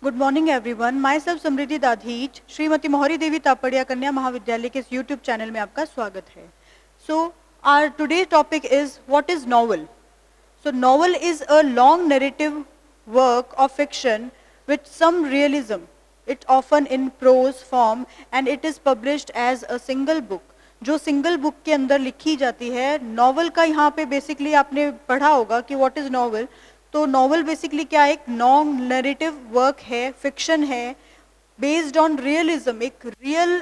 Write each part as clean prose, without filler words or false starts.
Good morning everyone. Myself समृद्धि दाधीच, श्रीमती मोहरी देवी तापड़िया कन्या महाविद्यालय के इस YouTube चैनल में आपका स्वागत है. So our today's topic is what is novel. So novel is a long narrative work of fiction with some realism. It often in prose form and it is published as a single book. जो single book के अंदर लिखी जाती है, novel का यहाँ पे basically आपने पढ़ा होगा कि व्हाट इज नॉवल. तो नॉवल बेसिकली क्या है, एक लॉन्ग नैरेटिव वर्क है, फिक्शन है, बेस्ड ऑन रियलिज्म, एक रियल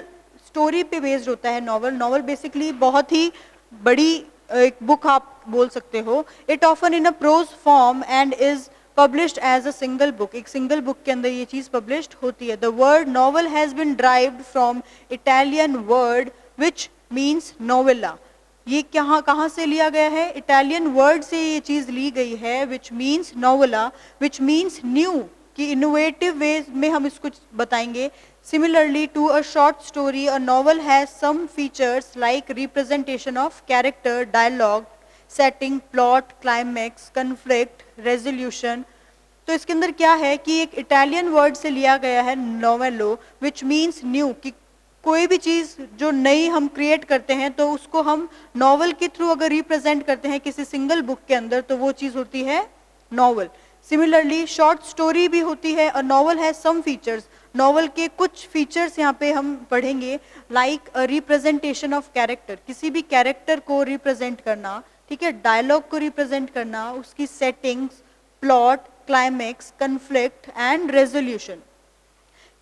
स्टोरी पे बेस्ड होता है नॉवल. नॉवल बेसिकली बहुत ही बड़ी एक बुक आप बोल सकते हो. It often in a prose form and is published as a single book. एक सिंगल बुक के अंदर ये चीज पब्लिश्ड होती है. The word novel has been derived from Italian word which means novella. ये कहाँ से लिया गया है, इटालियन वर्ड से ये चीज ली गई है, which means novella, which means new, कि इनोवेटिव वे में हम इसको बताएंगे. Similarly to a short story, a novel has some features like representation of character, dialogue, setting, plot, climax, conflict, resolution. तो इसके अंदर क्या है कि एक इटालियन वर्ड से लिया गया है नोवेलो, विच मीन्स न्यू, कि कोई भी चीज जो नई हम क्रिएट करते हैं तो उसको हम नॉवल के थ्रू अगर रिप्रेजेंट करते हैं किसी सिंगल बुक के अंदर तो वो चीज होती है नॉवल. सिमिलरली शॉर्ट स्टोरी भी होती है. A novel has some features. Novel के कुछ फीचर्स यहाँ पे हम पढ़ेंगे, like a representation of character, किसी भी कैरेक्टर को रिप्रेजेंट करना, ठीक है, डायलॉग को रिप्रेजेंट करना, उसकी settings, plot, climax, conflict and resolution.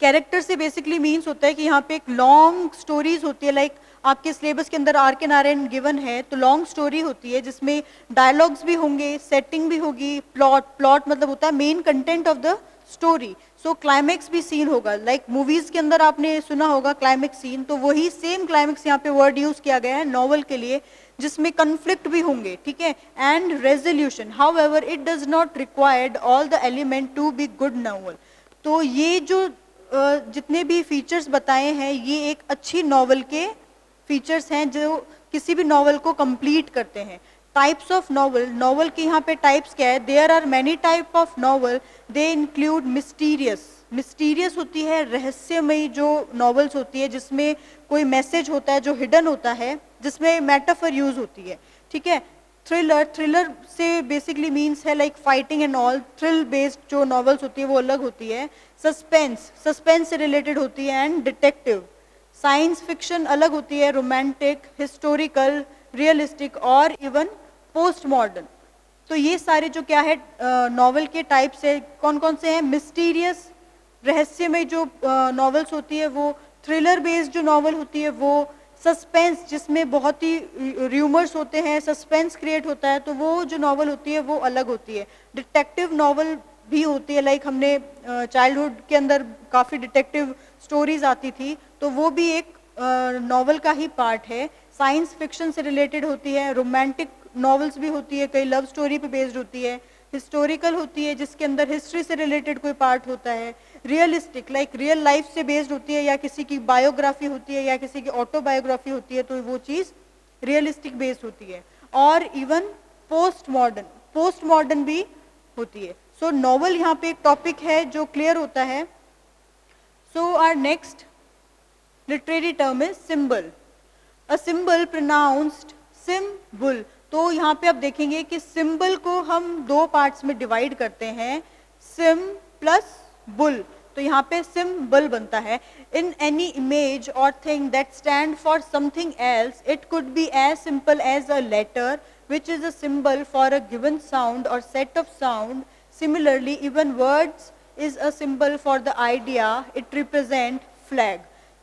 Character से बेसिकली मीन्स होता है कि यहाँ पे एक लॉन्ग स्टोरीज होती है, लाइक आपके सिलेबस के अंदर आर के नारायण गिवन है तो लॉन्ग स्टोरी होती है जिसमें डायलॉग्स भी होंगे, सेटिंग भी होगी, प्लॉट मतलब होता है main content of the story. So climax भी सीन होगा, लाइक मूवीज के अंदर आपने सुना होगा क्लाइमैक्स सीन, तो वही सेम क्लाइमैक्स यहाँ पे वर्ड यूज किया गया है नॉवल के लिए, जिसमें कन्फ्लिक्ट भी होंगे, ठीक है, and resolution. However it does not required all the element to be good novel. तो ये जो जितने भी फीचर्स बताए हैं ये एक अच्छी नॉवल के फीचर्स हैं जो किसी भी नॉवल को कंप्लीट करते हैं. टाइप्स ऑफ नॉवल, नॉवल के यहाँ पे टाइप्स क्या है, there are many type of novel. They include mysterious. Mysterious होती है रहस्यमयी जो नॉवेल्स होती है जिसमें कोई मैसेज होता है जो हिडन होता है, जिसमें मेटाफर यूज होती है, ठीक है. थ्रिलर, थ्रिलर से बेसिकली मीन्स है like fighting and all. Thrill based जो नॉवेल्स होती है वो अलग होती है. सस्पेंस, सस्पेंस से रिलेटेड होती है. And detective. साइंस फिक्शन अलग होती है. रोमांटिक, हिस्टोरिकल, रियलिस्टिक और इवन पोस्ट मॉडर्न. तो ये सारे जो क्या है नॉवेल के टाइप्स है, कौन कौन से हैं, मिस्टीरियस रहस्य में जो नॉवेल्स होती है वो, थ्रिलर बेस्ड जो नॉवेल होती है वो, सस्पेंस जिसमें बहुत ही र्यूमर्स होते हैं, सस्पेंस क्रिएट होता है, तो वो जो नॉवल होती है वो अलग होती है. डिटेक्टिव नॉवल भी होती है, लाइक हमने चाइल्डहुड के अंदर काफ़ी डिटेक्टिव स्टोरीज आती थी, तो वो भी एक नॉवल का ही पार्ट है. साइंस फिक्शन से रिलेटेड होती है. रोमांटिक नॉवेल्स भी होती है, कई लव स्टोरी पे बेस्ड होती है. हिस्टोरिकल होती है जिसके अंदर हिस्ट्री से रिलेटेड कोई पार्ट होता है. रियलिस्टिक लाइक रियल लाइफ से बेस्ड होती है, या किसी की बायोग्राफी होती है या किसी की ऑटोबायोग्राफी होती है, तो वो चीज़ रियलिस्टिक बेस्ड होती है. और even post modern, post modern भी होती है. सो नॉवल यहाँ पे एक टॉपिक है जो क्लियर होता है. So our next literary term is symbol. A symbol pronounced symbol. तो यहाँ पे आप देखेंगे कि सिंबल को हम दो पार्ट्स में डिवाइड करते हैं, सिम प्लस बुल. तो यहाँ पे सिम्बल बनता है. In any image or thing that stand for something else, it could be as simple as a letter which is a symbol for a given sound or set of sound. Similarly, even words is a symbol for the idea. It represent flag.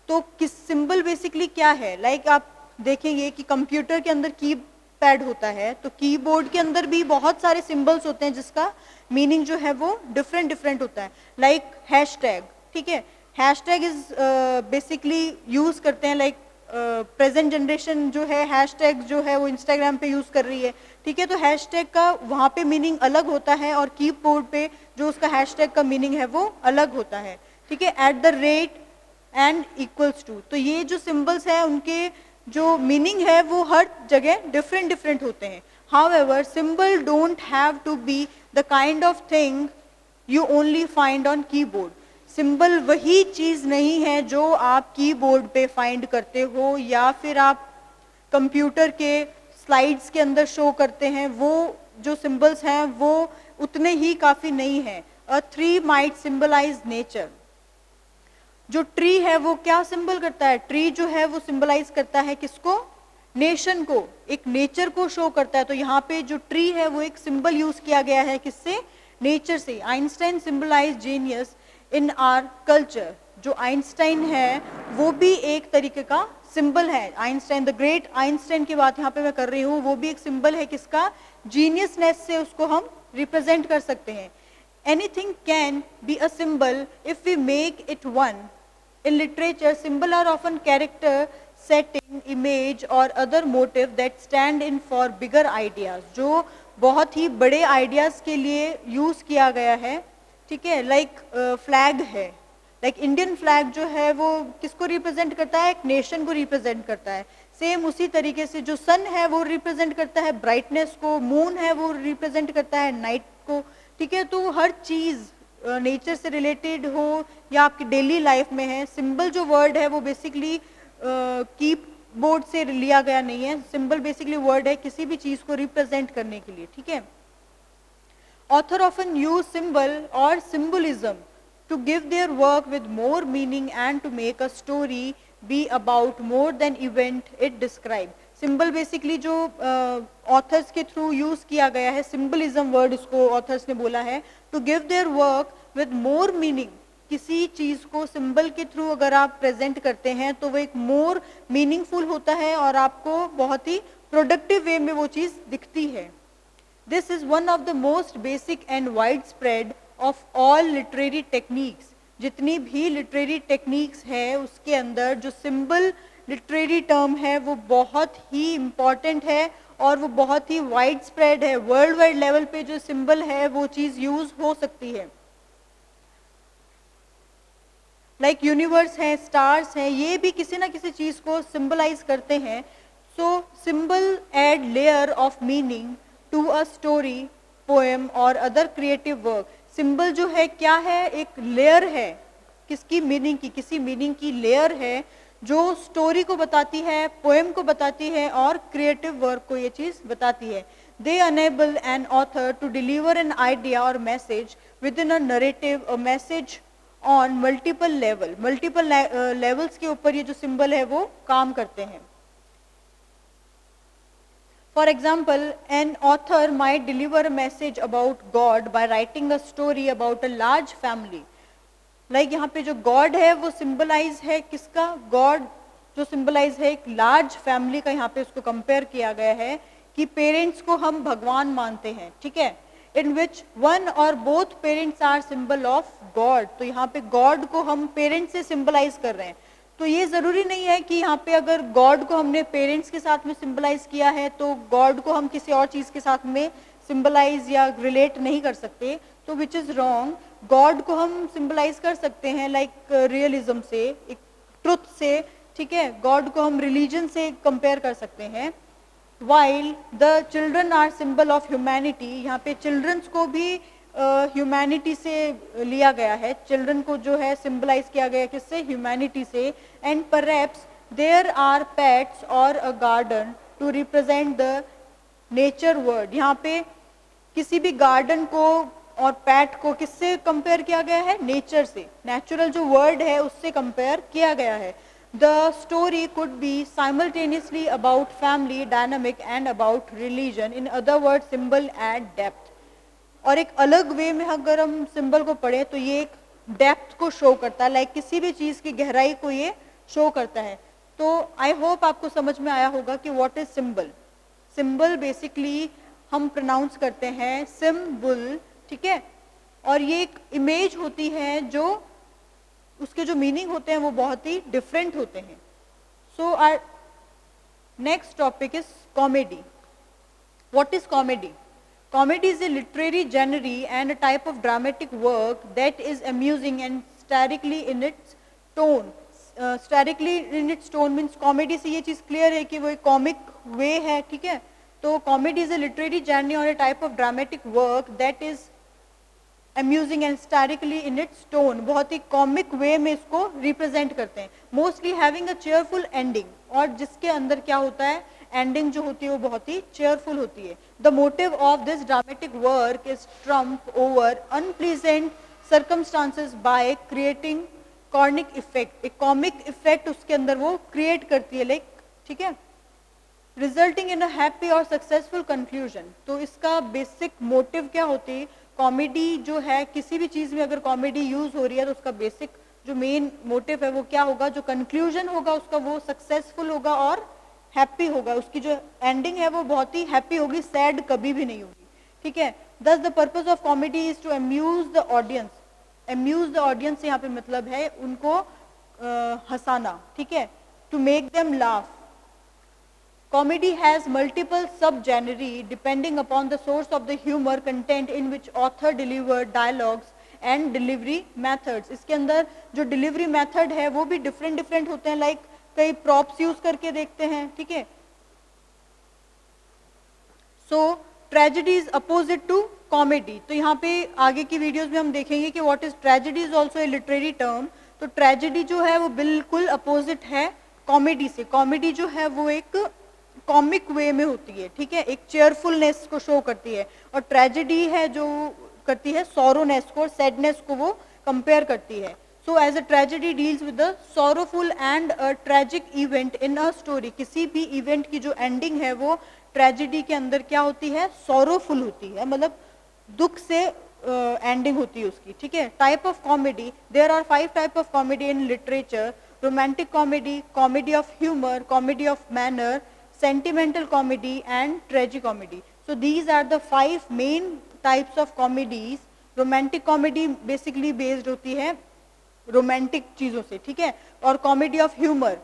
तो किस symbol basically क्या है, like आप देखेंगे कि computer के अंदर keypad होता है, तो कीबोर्ड के अंदर भी बहुत सारे सिंबल्स होते हैं जिसका मीनिंग जो है वो डिफरेंट डिफरेंट होता है. लाइक हैशटैग, ठीक है, हैशटैग इज बेसिकली यूज करते हैं, लाइक प्रेजेंट जनरेशन जो है हैशटैग जो है वो इंस्टाग्राम पे यूज कर रही है, ठीक है. तो हैशटैग का वहाँ पे मीनिंग अलग होता है और कीबोर्ड पे जो उसका हैशटैग का मीनिंग है वो अलग होता है, ठीक है. At the rate and equals to. तो ये जो सिंबल्स है उनके जो मीनिंग है वो हर जगह डिफरेंट डिफरेंट होते हैं. However symbol don't have to be the kind of thing you only find on keyboard. Symbol वही चीज नहीं है जो आप कीबोर्ड पे फाइंड करते हो या फिर आप कंप्यूटर के स्लाइड्स के अंदर शो करते हैं, वो जो सिंबल्स हैं वो उतने ही काफी नहीं है। A tree might symbolize nature. जो ट्री है वो क्या सिंबल करता है? ट्री जो है वो सिंबलाइज करता है किसको? नेशन को, एक नेचर को शो करता है। तो यहाँ पे जो ट्री है वो एक सिंबल यूज किया गया है, किससे? नेचर से। Einstein symbolize genius in our culture. जो आइंस्टाइन है वो भी एक तरीके का सिंबल है। आइंस्टाइन, द ग्रेट आइंस्टाइन की बात यहाँ पे मैं कर रही हूँ, वो भी एक सिंबल है किसका? जीनियसनेस से उसको हम रिप्रेजेंट कर सकते हैं। Anything can be a symbol if we make it one. In literature, symbols are often character, setting, image or other motive that stand in for bigger ideas. जो बहुत ही बड़े आइडियाज के लिए यूज किया गया है, ठीक है। लाइक फ्लैग है, लाइक इंडियन फ्लैग जो है वो किसको रिप्रेजेंट करता है? एक नेशन को रिप्रेजेंट करता है। सेम उसी तरीके से जो सन है वो रिप्रेजेंट करता है ब्राइटनेस को, मून है वो रिप्रेजेंट करता है नाइट को, ठीक है। तो हर चीज नेचर से रिलेटेड हो या आपकी डेली लाइफ में है, सिंबल जो वर्ड है वो बेसिकली कीबोर्ड से लिया गया नहीं है। सिंबल बेसिकली वर्ड है किसी भी चीज को रिप्रेजेंट करने के लिए, ठीक है। Author often use symbol or symbolism to give their work with more meaning and to make a story be about more than event it describe. Symbol basically जो ऑथर्स के थ्रू यूज किया गया है, सिंबलिज्म वर्ड उसको authors ने बोला है, to give their work with more meaning. किसी चीज को सिंबल के थ्रू अगर आप प्रेजेंट करते हैं तो वो एक मोर मीनिंगफुल होता है और आपको बहुत ही प्रोडक्टिव वे में वो चीज दिखती है। This is one of the most basic and wide spread of all literary techniques. जितनी भी लिटरेरी टेक्निक्स है उसके अंदर जो सिंबल लिटरेरी टर्म है वो बहुत ही इंपॉर्टेंट है और वो बहुत ही वाइड स्प्रेड है। वर्ल्ड वाइड लेवल पे जो सिंबल है वो चीज यूज हो सकती है। लाइक यूनिवर्स है, स्टार्स है, ये भी किसी ना किसी चीज को सिंबलाइज करते हैं। So symbol add layer of meaning to a story, poem और अदर क्रिएटिव वर्क। सिंबल जो है क्या है? एक लेयर है किसकी? मीनिंग की। किसी मीनिंग की लेयर है जो स्टोरी को बताती है, पोएम को बताती है और क्रिएटिव वर्क को ये चीज बताती है। They enable an author to deliver an idea और message within a narrative, a message on multiple level. Multiple levels के ऊपर ये जो सिंबल है वो काम करते हैं। For example, an author might deliver a message about God by writing a story about a large family. Like यहाँ पे जो गॉड है वो सिंबलाइज है किसका? गॉड जो सिंबलाइज है एक लार्ज फैमिली का। यहाँ पे उसको कंपेयर किया गया है कि पेरेंट्स को हम भगवान मानते हैं, ठीक है। In which one or both parents are symbol of God. तो यहाँ पे गॉड को हम पेरेंट्स से सिंबलाइज कर रहे हैं। तो ये जरूरी नहीं है कि यहाँ पे अगर गॉड को हमने पेरेंट्स के साथ में सिंबलाइज किया है तो गॉड को हम किसी और चीज के साथ में सिंबलाइज या रिलेट नहीं कर सकते, तो विच इज रॉन्ग। गॉड को हम सिंबलाइज कर सकते हैं लाइक रियलिज्म से, एक ट्रुथ से, ठीक है। गॉड को हम रिलीजन से कंपेयर कर सकते हैं। While the children are symbol of humanity, यहाँ पे चिल्ड्रंस को भी ह्यूमैनिटी से लिया गया है। चिल्ड्रन को जो है सिंबलाइज किया गया किससे? ह्यूमैनिटी से। And perhaps there are pets और a garden to represent the nature word. यहाँ पे किसी भी गार्डन को और पैट को किससे कंपेयर किया गया है? नेचर से। नेचुरल जो वर्ड है उससे कंपेयर किया गया है। The story could be simultaneously about family dynamic and about religion. In other word symbol add depth. और एक अलग वे में अगर हम सिंबल को पढ़े तो ये एक डेप्थ को शो करता है, लाइक किसी भी चीज की गहराई को ये शो करता है। तो आई होप आपको समझ में आया होगा कि what is symbol. Symbol basically हम प्रोनाउंस करते हैं सिम्बल, ठीक है। और ये एक इमेज होती है जो उसके जो मीनिंग होते हैं वो बहुत ही डिफरेंट होते हैं। So our next topic is comedy. What is comedy? Comedy is a literary genre and a type of dramatic work that is amusing and satirically in its tone. Satirically in its tone means comedy से ये चीज clear है कि वो एक comic way है, ठीक है। तो comedy is a literary genre or a type of dramatic work that is amusing and hysterically in its tone, बहुत ही कॉमिक वे में इसको रिप्रेजेंट करते हैं. Mostly having a cheerful ending, और जिसके अंदर क्या होता है, एंडिंग जो होती है वो बहुत ही चेयरफुल होती है. The motive of this dramatic work is trump over unpleasant circumstances by creating comic effect. एक कॉमिक इफेक्ट उसके अंदर वो क्रिएट करती है, लाइक, ठीक है, रिजल्टिंग इन अ हैप्पी और सक्सेसफुल कंक्लूजन. तो इसका बेसिक मोटिव क्या होती है, कॉमेडी जो है, किसी भी चीज में अगर कॉमेडी यूज हो रही है तो उसका बेसिक जो मेन मोटिव है वो क्या होगा, जो कंक्लूजन होगा उसका वो सक्सेसफुल होगा और हैप्पी होगा. उसकी जो एंडिंग है वो बहुत ही हैप्पी होगी, सैड कभी भी नहीं होगी. ठीक है. Thus the purpose of comedy is to amuse the audience. Amuse the audience यहाँ पे मतलब है उनको हंसाना. ठीक है. To make them laugh. Comedy has multiple subgenre depending upon the source of the humor content in which author delivered dialogues and delivery methods. इसके अंदर जो delivery method है वो भी different होते हैं, like कई props use करके देखते हैं. ठीक है. So tragedy is opposite to comedy. तो यहाँ पे आगे की वीडियोस में हम देखेंगे कि what is tragedy is also a literary term. तो tragedy जो है वो बिल्कुल अपोजिट है कॉमेडी से. कॉमेडी जो है वो एक कॉमिक वे में होती है. ठीक है. एक चेयरफुलनेस को शो करती है, और ट्रेजेडी है जो करती है सॉरोनेस को, सैडनेस को वो कंपेयर करती है. So as a tragedy deals with the sorrowful and a tragic event in a story. किसी भी इवेंट की जो एंडिंग है वो ट्रेजेडी के अंदर क्या होती है, सॉरोफुल होती है, मतलब दुख से एंडिंग होती है उसकी. ठीक है. Type of comedy, there are 5 type of comedy in literature. Romantic comedy, comedy of humour, comedy of manner, sentimental comedy and tragicomedy. So these are the 5 main types of comedies. Romantic comedy basically based होती है romantic चीजों से. ठीक है. और comedy of humor,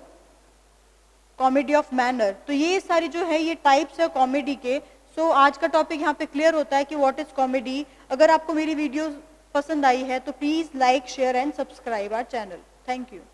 comedy of manner. तो ये सारी जो है ये types है comedy के. So आज का topic यहाँ पे clear होता है कि what is comedy. अगर आपको मेरी वीडियो पसंद आई है तो please like, share and subscribe our channel. Thank you.